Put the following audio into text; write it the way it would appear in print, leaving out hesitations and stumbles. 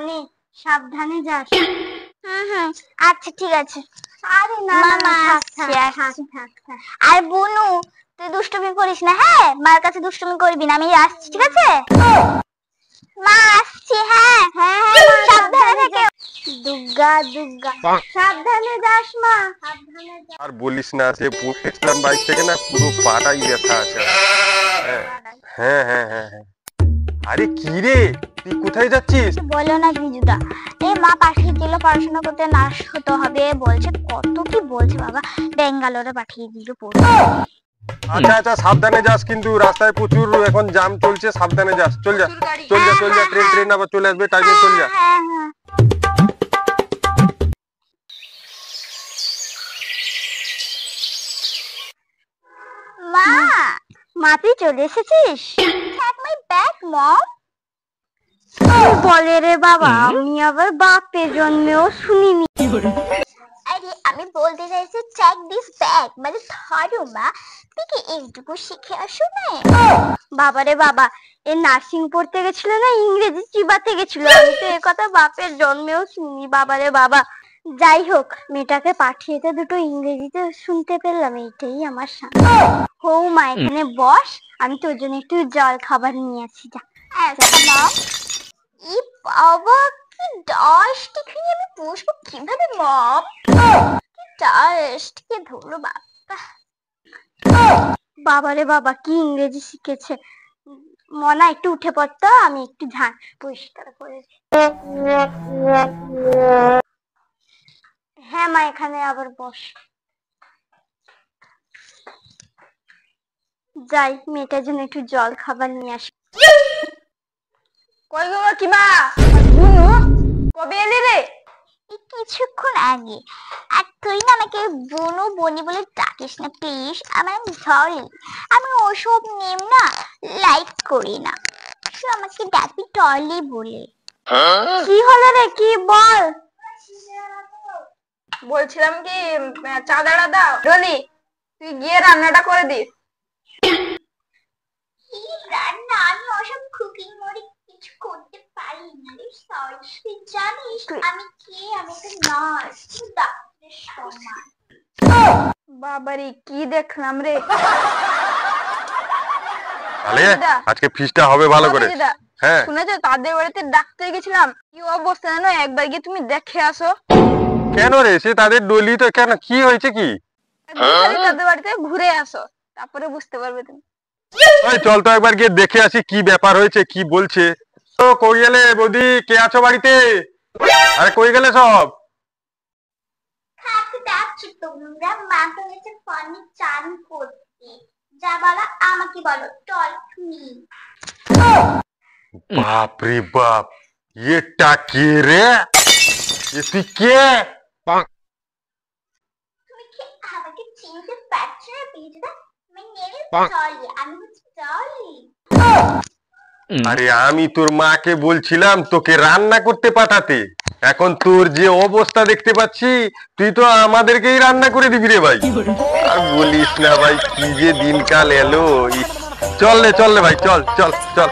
নে, সাবধানে যাস। আচ্ছা ঠিক আছে। আরে না মামা থাক। আর বুনু, তুই দুষ্টুমি করিস না, হ্যাঁ? মার কাছে দুষ্টুমি করবি না, আমি আসছি, ঠিক আছে? মা আসছি, হ্যাঁ। সাবধানে থেকে। দুর্গা সাবধানে যাস মা, সাবধানে যাস। আর বলিস না, সে পড়েছিলাম বাইক থেকে না, পুরো পাটাই ব্যথা আছে। হ্যাঁ হ্যাঁ হ্যাঁ হ্যাঁ। আরে কি রে, তুই কোথায় যাচ্ছিস? বলো না বিজুদা, এই মা পাঠিয়ে দিল পড়াশোনা করতে, নার্স হতে হবে বলছে, কত কি বলছে বাবা, ব্যাঙ্গালোরে পাঠিয়ে দিল পড়তে। আচ্ছা আচ্ছা, সাবধানে যাস, কিন্তু রাস্তায় প্রচুর এখন জ্যাম চলছে, সাবধানে যাস। চল যা ট্রেন আবার চলে আসবে, টাইমে চল যা। মা তুই চলে এসেছিস? মাই ব্যাগ মম। বলে রে বাবা, আমি আবার বাপের জন্মেও শুনিনি। আরে আমি বলতে চাইছি চেক দিস ব্যাগ, মানে ধরো মা, তুই এইটুকু শিখে আসো না। বাবা রে বাবা, এ নার্সিং পড়তে গেছিল না ইংরেজি চিবাতে গেছিল? আমি তো এ কথা বাপের জন্মেও শুনি। বাবা রে বাবা, যাই হোক, মেয়েটাকে পাঠিয়ে তো দুটো ইংরেজিতে শুনতে পেলাম, এইটাই আমার শান্তি। হৌ মা, এখানে বস, আমি তোর জন্য একটু জল খাবার নিয়ে আসি। যা। ই বাবা, কি ডাস্ট, এখানে আমি বসবো কিভাবে মম? কি ডাস্ট, কে ধরলো বাবা। বাবা রে বাবা, কি ইংরেজি শিখেছে। মনা, একটু উঠে পড়তো, আমি একটু ঝাঁট পরিষ্কার করে। হ্যাঁ মা, এখানে আবার বস। যাই, মেয়েটার জন্য একটু জল খাবার নিয়ে আসি। কই গো কিমা, বুনু কবে এলি রে? কিছুক্ষণ আগে। আর তুই না আমাকে বুনু বনি বলে ডাকিস না প্লিজ, আমার সরি, আমি ওসব নেম না লাইক করি না, তুই আমাকে ডাকবি টলি বলে। কি হলো রে, কি বল। বলছিলাম কি, চাঁদাটা দাও ডলি, তুই গিয়ে রান্নাটা করে দিস। কি রান্না? আমি ওসব কুকিং করে কিছু করতে পারি না রে, সরি। তুই জানিস আমি কে? আমি তো নার্স, ডাক্তারের সমান। বাবারে কি দেখলাম রে। তাহলে আজকে ফিস্টটা হবে ভালো করে। হ্যাঁ, শুনেছো তাদের বাড়িতে ডাকতে গেছিলাম, কি অবস্থা জানো? একবার গিয়ে তুমি দেখে আসো। কেন রে, সে তাদের ডলি তো, কেন, কি হয়েছে কি? তাদের বাড়িতে ঘুরে আসো, তারপরে বুঝতে পারবে তুমি। চল তো একবার গিয়ে দেখে আসি কি ব্যাপার হয়েছে, কি বলছে। তো কই গেলে বৌদি, কে আছো বাড়িতে? আরে কই গেলে সব? খাতে যাচ্ছি তোমরা, মা তো গেছে পানি চান করতে। যা বলা আমাকে বলো, টল তুমি। বাপ রে বাপ, এটা কে রে? তুই কে? তুমি কি আমাকে চিনতে পারছো না বিজুদা? আমি নেম টলি, আমি হচ্ছে টলি। আরে আমি তোর মাকে বলছিলাম তোকে রান্না করতে পাঠাতে, এখন তোর যে অবস্থা দেখতে পাচ্ছি, তুই তো আমাদেরকেই রান্না করে দিবি রে ভাই। আর বলিস না ভাই, কি যে দিনকাল এলো। চল রে ভাই, চল চল চল।